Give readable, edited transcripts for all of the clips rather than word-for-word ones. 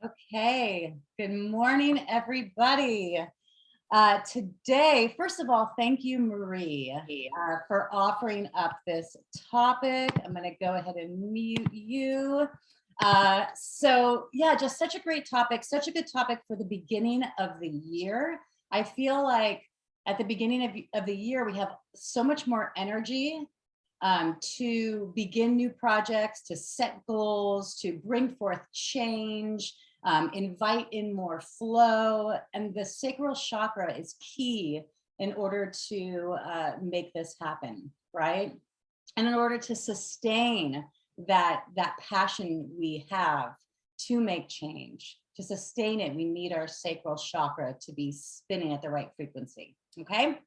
Okay, good morning, everybody. Today, first of all, thank you, Marie, for offering up this topic. I'm going to go ahead and mute you. Yeah, just such a great topic, such a good topic for the beginning of the year. I feel like at the beginning of the year, we have so much more energy to begin new projects, to set goals, to bring forth change, invite in more flow. And the sacral chakra is key in order to make this happen, right? And in order to sustain that passion we have to make change, to sustain it, we need our sacral chakra to be spinning at the right frequency, okay?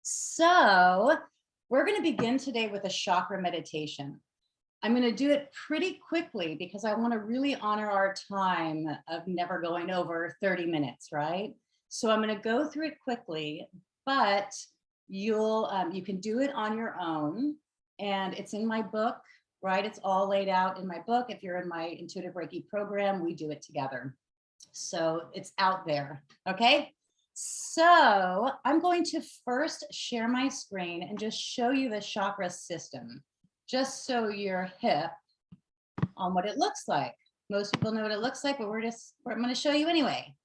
So we're going to begin today with a chakra meditation. I'm going to do it pretty quickly because I want to really honor our time of never going over 30 minutes, right? So I'm going to go through it quickly, but you can do it on your own, and it's in my book, right? It's all laid out in my book. If you're in my Intuitive Reiki program, we do it together. So it's out there, okay? So I'm going to first share my screen and just show you the chakra system, just so you're hip on what it looks like. Most people know what it looks like, but I'm going to show you anyway.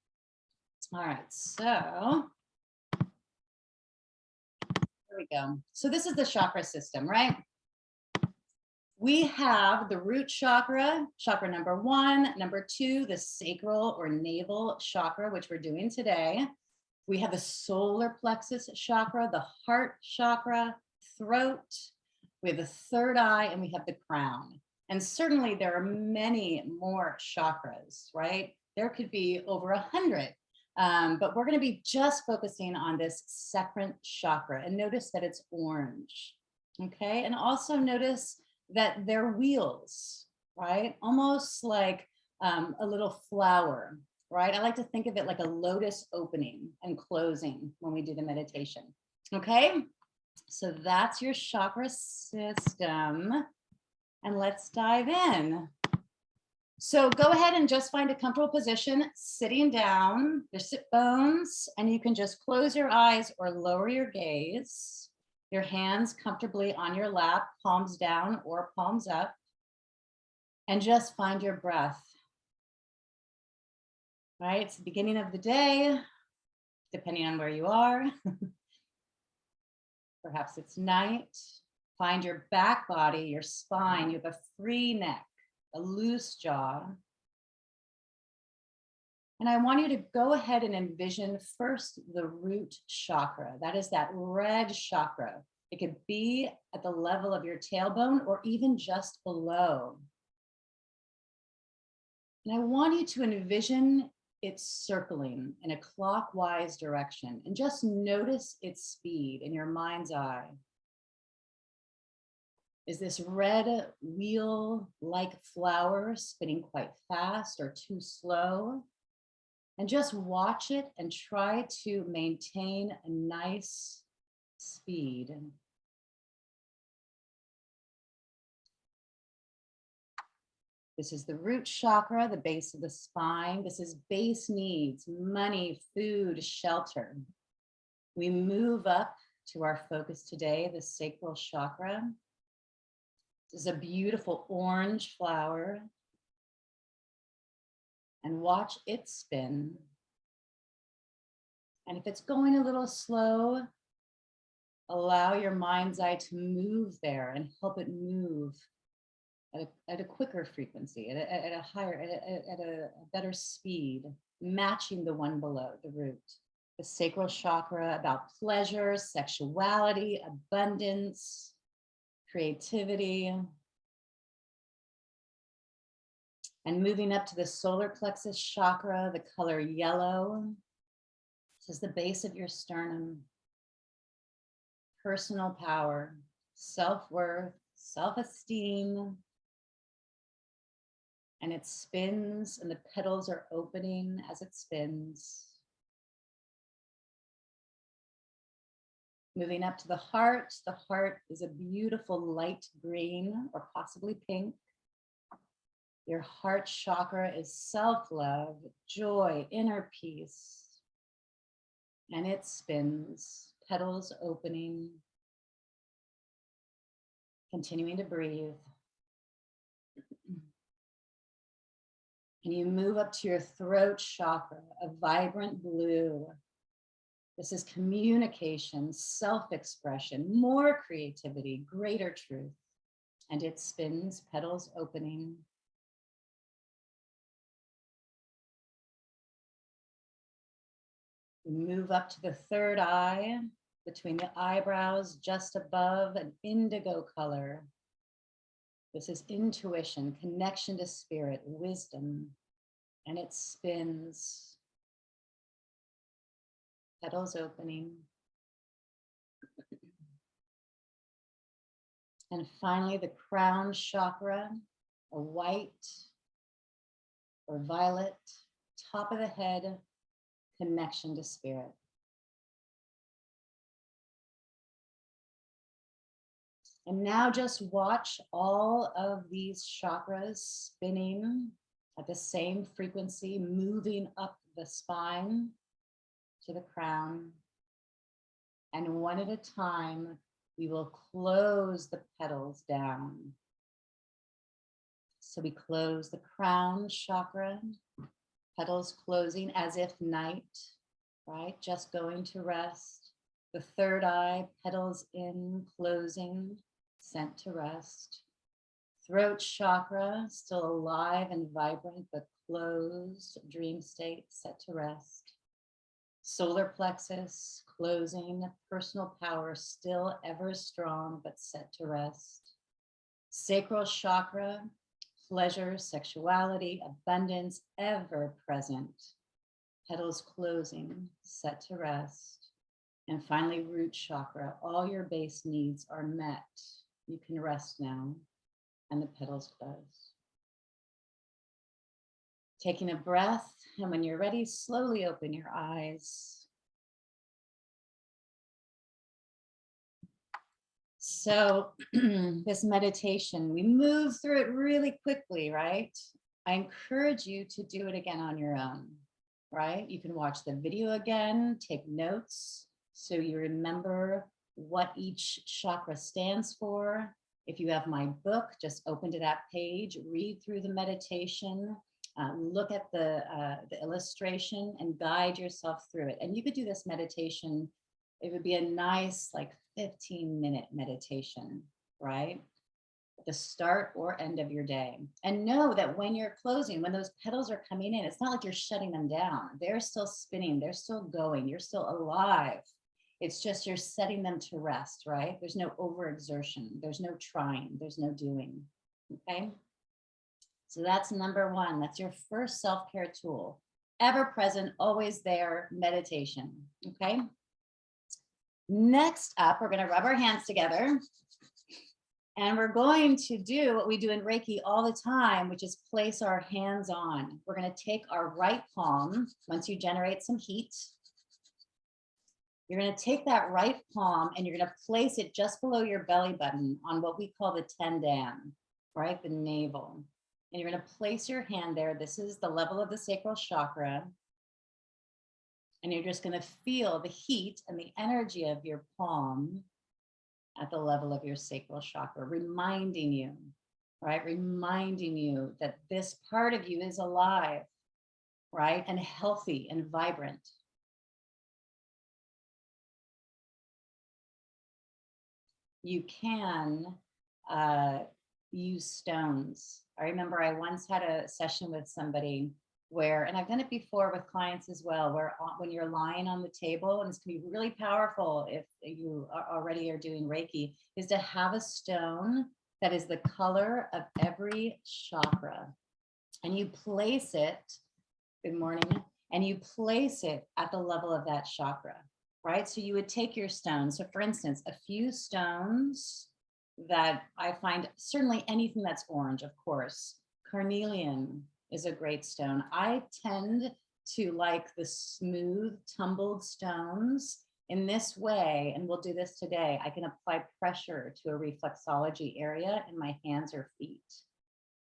All right, so here we go. So this is the chakra system, right? We have the root chakra, chakra number 1, number 2, the sacral or navel chakra, which we're doing today. We have the solar plexus chakra, the heart chakra, throat, we have the third eye, and we have the crown. And certainly there are many more chakras, right? There could be over 100, but we're going to be just focusing on this sacral chakra. And notice that it's orange, okay? And also notice that they're wheels, right? Almost like a little flower. Right? I like to think of it like a lotus opening and closing when we do the meditation. Okay, so that's your chakra system. And let's dive in. So go ahead and just find a comfortable position, sitting down, your sit bones, and you can just close your eyes or lower your gaze. Your hands comfortably on your lap, palms down or palms up, and just find your breath. Right, it's the beginning of the day, depending on where you are. Perhaps it's night. Find your back body, your spine. You have a free neck, a loose jaw. And I want you to go ahead and envision first the root chakra. That is that red chakra. It could be at the level of your tailbone or even just below. And I want you to envision it's circling in a clockwise direction, and just notice its speed in your mind's eye. Is this red wheel-like flower spinning quite fast or too slow? And just watch it and try to maintain a nice speed. This is the root chakra, the base of the spine. This is base needs, money, food, shelter. We move up to our focus today, the sacral chakra. This is a beautiful orange flower. And watch it spin. And if it's going a little slow, allow your mind's eye to move there and help it move at a quicker frequency, at a higher, at a better speed, matching the one below, the root. The sacral chakra, about pleasure, sexuality, abundance, creativity. And moving up to the solar plexus chakra, the color yellow. This is the base of your sternum. Personal power, self-worth, self-esteem. And it spins, and the petals are opening as it spins. Moving up to the heart is a beautiful light green or possibly pink. Your heart chakra is self-love, joy, inner peace. And it spins, petals opening, continuing to breathe. And you move up to your throat chakra, a vibrant blue. This is communication, self-expression, more creativity, greater truth. And it spins, petals opening. You move up to the third eye, between the eyebrows, just above, an indigo color. This is intuition, connection to spirit, wisdom, and it spins, petals opening. And finally, the crown chakra, a white or violet, top of the head, connection to spirit. And now just watch all of these chakras spinning at the same frequency, moving up the spine to the crown. And one at a time, we will close the petals down. So we close the crown chakra, petals closing as if night, right? Just going to rest. The third eye, petals in, closing, sent to rest. Throat chakra, still alive and vibrant, but closed, dream state, set to rest. Solar plexus, closing, personal power, still ever strong, but set to rest. Sacral chakra, pleasure, sexuality, abundance, ever present. Petals closing, set to rest. And finally, root chakra, all your base needs are met. You can rest now, and the petals close. Taking a breath, and when you're ready, slowly open your eyes. So this meditation, we move through it really quickly, right? I encourage you to do it again on your own, right? You can watch the video again, take notes, so you remember what each chakra stands for. If you have my book, just open to that page, read through the meditation, look at the illustration and guide yourself through it. And you could do this meditation. It would be a nice 15-minute meditation, right? At the start or end of your day. And know that when you're closing, when those petals are coming in, it's not like you're shutting them down. They're still spinning, they're still going, you're still alive. It's just you're setting them to rest, right? There's no overexertion, there's no trying, there's no doing, okay? So that's number one. That's your first self-care tool. Ever present, always there, meditation, okay? Next up, we're gonna rub our hands together and we're going to do what we do in Reiki all the time, which is place our hands on. We're gonna take our right palm, once you generate some heat, you're gonna take that right palm and you're gonna place it just below your belly button on what we call the Tanden, right? The navel. And you're gonna place your hand there. This is the level of the sacral chakra. And you're just gonna feel the heat and the energy of your palm at the level of your sacral chakra, reminding you, right? Reminding you that this part of you is alive, right? And healthy and vibrant. You can use stones. I remember I once had a session with somebody where, and I've done it before with clients as well, where when you're lying on the table, and this can be really powerful if you already are doing Reiki, is to have a stone that is the color of every chakra. And you place it, good morning, and you place it at the level of that chakra. Right? So you would take your stones. So for instance, a few stones that I find, certainly anything that's orange, of course. Carnelian is a great stone. I tend to like the smooth, tumbled stones in this way, and we'll do this today. I can apply pressure to a reflexology area in my hands or feet.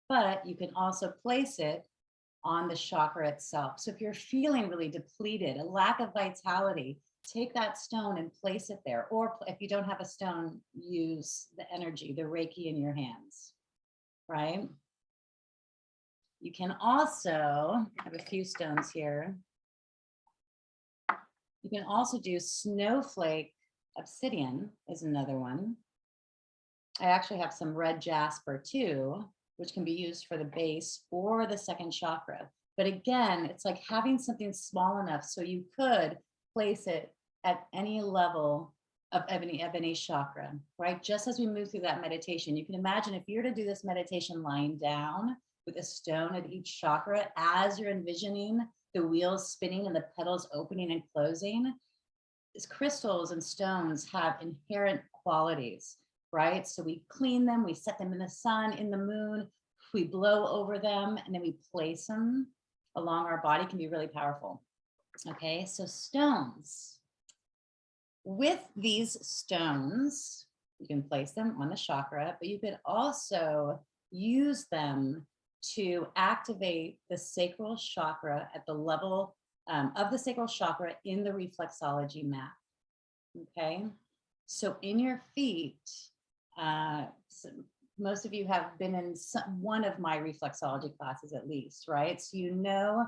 but you can also place it on the chakra itself. So if you're feeling really depleted, a lack of vitality, take that stone and place it there. Or if you don't have a stone, use the energy, the Reiki in your hands, right? You can also, I have a few stones here. You can also do snowflake obsidian is another one. I actually have some red jasper too, which can be used for the base or the second chakra. But again, it's like having something small enough so you could place it at any level of any chakra, right? Just as we move through that meditation, you can imagine if you were to do this meditation lying down with a stone at each chakra, as you're envisioning the wheels spinning and the petals opening and closing, these crystals and stones have inherent qualities, right? So we clean them, we set them in the sun, in the moon, we blow over them, and then we place them along our body. Can be really powerful. Okay, so stones. With these stones, you can place them on the chakra, but you could also use them to activate the sacral chakra at the level of the sacral chakra in the reflexology map. Okay, so in your feet, so most of you have been in one of my reflexology classes at least, right? So you know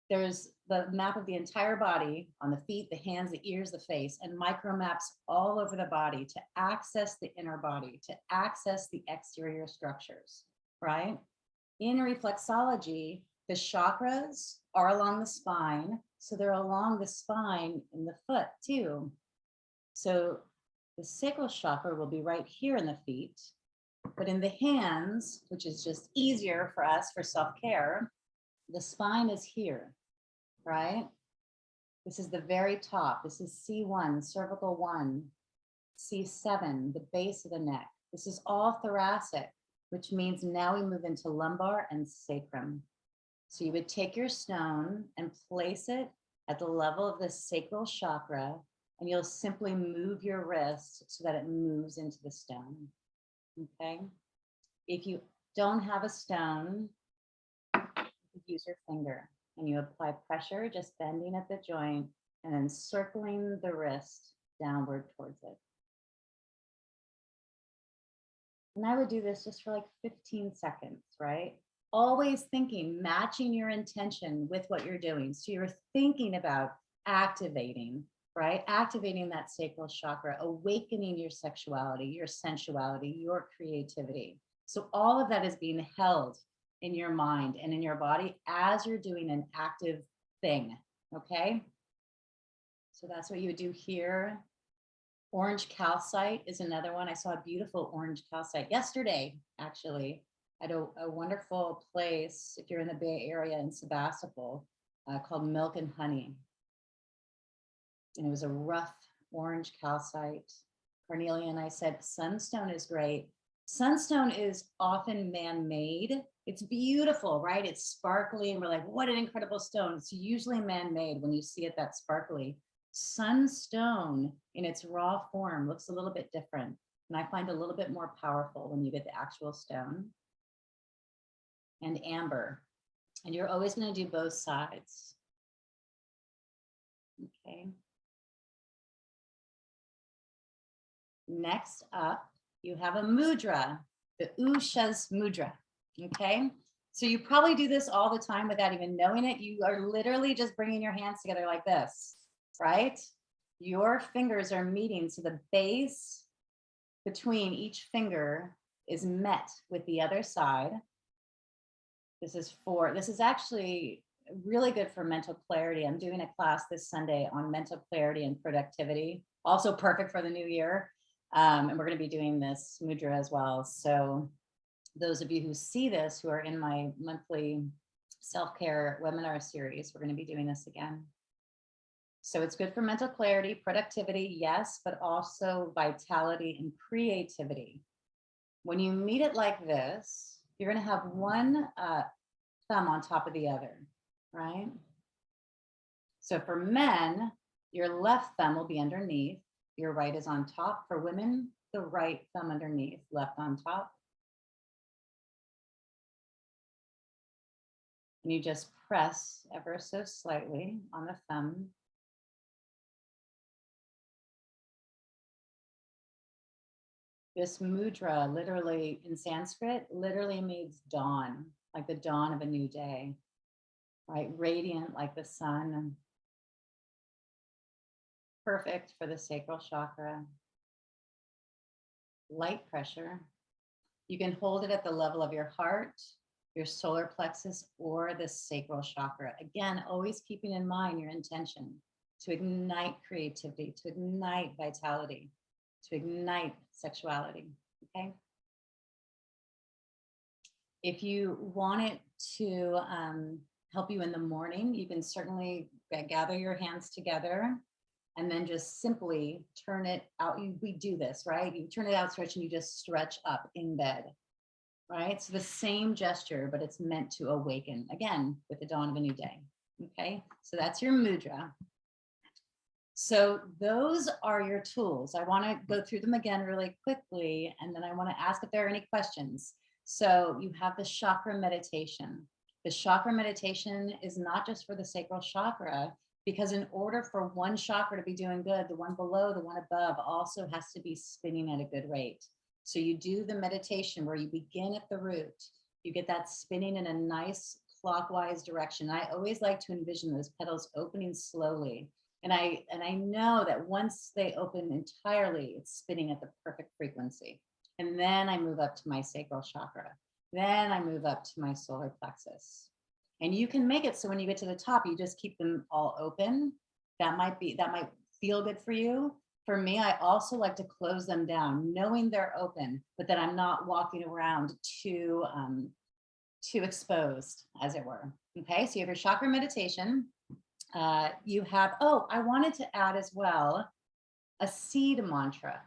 there's the map of the entire body on the feet, the hands, the ears, the face, and micro maps all over the body to access the inner body, to access the exterior structures, right? In reflexology, the chakras are along the spine, so they're along the spine in the foot too. So the sacral chakra will be right here in the feet, but in the hands, which is just easier for us for self-care, the spine is here, right? This is the very top. This is C1, cervical 1, C7, the base of the neck. This is all thoracic, which means now we move into lumbar and sacrum. So you would take your stone and place it at the level of the sacral chakra, and you'll simply move your wrist so that it moves into the stone. Okay? If you don't have a stone, you use your finger and you apply pressure, just bending at the joint and then circling the wrist downward towards it. And I would do this just for like 15 seconds, right? Always thinking, matching your intention with what you're doing. So you're thinking about activating, right? Activating that sacral chakra, awakening your sexuality, your sensuality, your creativity. So all of that is being held in your mind and in your body as you're doing an active thing, okay? So that's what you would do here. Orange calcite is another one. I saw a beautiful orange calcite yesterday, actually, at a wonderful place, if you're in the Bay Area in Sebastopol, called Milk and Honey. And it was a rough orange calcite. Cornelia and I said, sunstone is great. Sunstone is often man-made. It's beautiful, right? It's sparkly, and we're like, what an incredible stone. It's usually man-made when you see it that sparkly. Sunstone in its raw form looks a little bit different, and I find a little bit more powerful when you get the actual stone. And amber, and you're always going to do both sides. Okay. Next up, you have a mudra, the Ushas Mudra. Okay. So you probably do this all the time without even knowing it. You are literally just bringing your hands together like this, right? Your fingers are meeting. So the base between each finger is met with the other side. This is actually really good for mental clarity. I'm doing a class this Sunday on mental clarity and productivity. Also perfect for the new year. And we're going to be doing this mudra as well. So those of you who see this, who are in my monthly self-care webinar series, we're going to be doing this again. So it's good for mental clarity, productivity, yes, but also vitality and creativity. When you meet it like this, you're going to have one thumb on top of the other, right? So for men, your left thumb will be underneath, your right is on top. For women, the right thumb underneath, left on top. And you just press ever so slightly on the thumb. This mudra, literally in Sanskrit, literally means dawn, like the dawn of a new day, right? Radiant like the sun. Perfect for the sacral chakra. Light pressure. You can hold it at the level of your heart, your solar plexus, or the sacral chakra. Again, always keeping in mind your intention to ignite creativity, to ignite vitality, to ignite sexuality, okay? If you want it to help you in the morning, you can certainly gather your hands together and then just simply turn it out. We do this, right? You turn it out, stretch, and you just stretch up in bed, right? So the same gesture, but it's meant to awaken, again, with the dawn of a new day, okay? So that's your mudra. So those are your tools. I want to go through them again really quickly, and then I want to ask if there are any questions. So you have the chakra meditation. The chakra meditation is not just for the sacral chakra, because in order for one chakra to be doing good, the one below, the one above also has to be spinning at a good rate. So you do the meditation where you begin at the root. You get that spinning in a nice clockwise direction. I always like to envision those petals opening slowly. And I know that once they open entirely, it's spinning at the perfect frequency. And then I move up to my sacral chakra. Then I move up to my solar plexus. And you can make it so when you get to the top, you just keep them all open. That might feel good for you. For me, I also like to close them down, knowing they're open, but that I'm not walking around too exposed, as it were. Okay, so you have your chakra meditation. You have, I wanted to add as well, a seed mantra.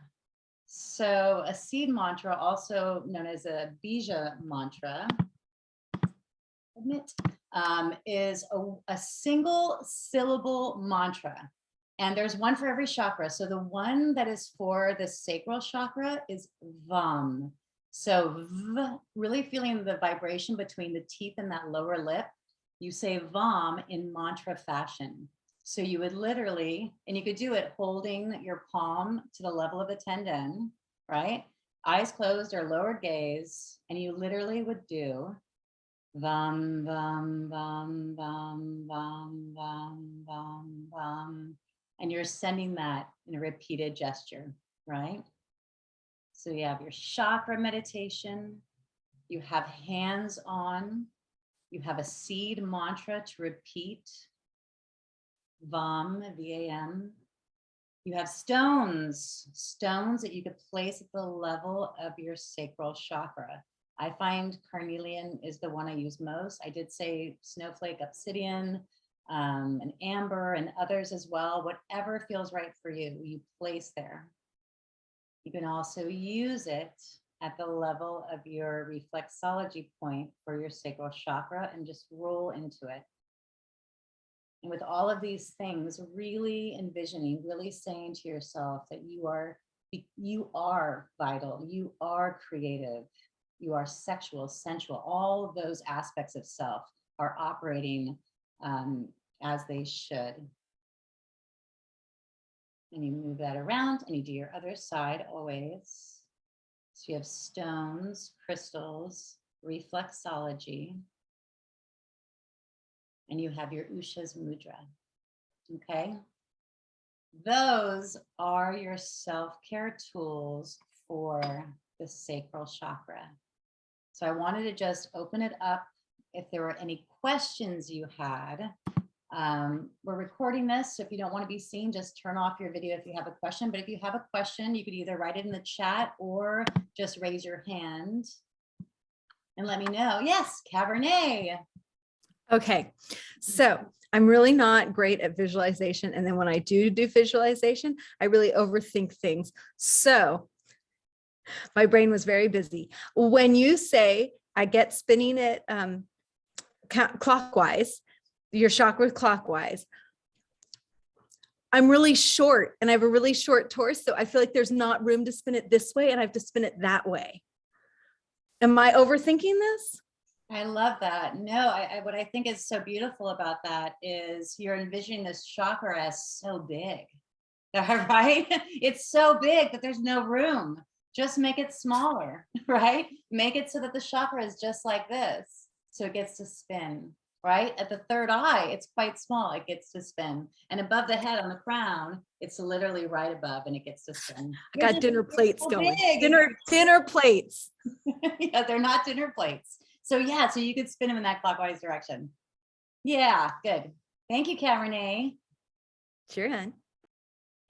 So a seed mantra, also known as a Bija mantra, is a single syllable mantra. And there's one for every chakra. So the one that is for the sacral chakra is VAM. So V, really feeling the vibration between the teeth and that lower lip. You say VAM in mantra fashion. So you would literally, and you could do it holding your palm to the level of the Tanden, right? Eyes closed or lowered gaze. And you literally would do VAM, VAM, VAM, VAM, VAM, VAM, VAM, VAM. And you're sending that in a repeated gesture, right? So you have your chakra meditation, you have hands on, you have a seed mantra to repeat, VAM, V-A-M. You have stones that you could place at the level of your sacral chakra. I find carnelian is the one I use most. I did say snowflake, obsidian, and amber, and others as well. Whatever feels right for you, you place there. You can also use it at the level of your reflexology point for your sacral chakra and just roll into it. And with all of these things, really envisioning, really saying to yourself that you are vital, you are creative, you are sexual, sensual, all of those aspects of self are operating as they should. And you move that around and you do your other side always. So you have stones, crystals, reflexology, and you have your Ushas Mudra, okay? Those are your self-care tools for the sacral chakra. So I wanted to just open it up. If there were any questions you had, we're recording this, so if you don't want to be seen, just turn off your video if you have a question. But if you have a question, you could either write it in the chat or just raise your hand and let me know. Yes, Cabernet. Okay, so I'm really not great at visualization. And then when I do visualization, I really overthink things. So my brain was very busy. When you say I get spinning it clockwise, your chakra clockwise, I'm really short and I have a really short torso. So I feel like there's not room to spin it this way and I have to spin it that way. Am I overthinking this? I love that. No, what I think is so beautiful about that is you're envisioning this chakra as so big, right? It's so big that there's no room. Just make it smaller, right? Make it so that the chakra is just like this. So it gets to spin, right? At the third eye, it's quite small. It gets to spin. And above the head on the crown, it's literally right above and it gets to spin. I got dinner plates so going. big. Dinner plates. Yeah, they're not dinner plates. So yeah, so you could spin them in that clockwise direction. Yeah, good. Thank you, Kat Renee. Sure, hon.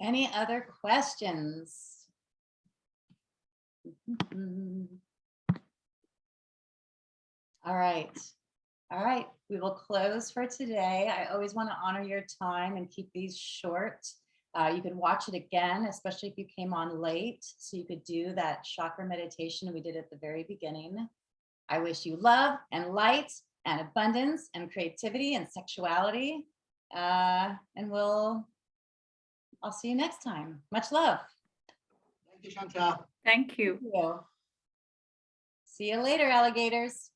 Any other questions? All right. All right. We will close for today. I always want to honor your time and keep these short. You could watch it again, especially if you came on late. So you could do that chakra meditation we did at the very beginning. I wish you love and light and abundance and creativity and sexuality. And I'll see you next time. Much love. Thank you, Chantel. Thank you. Thank you. See you later, alligators.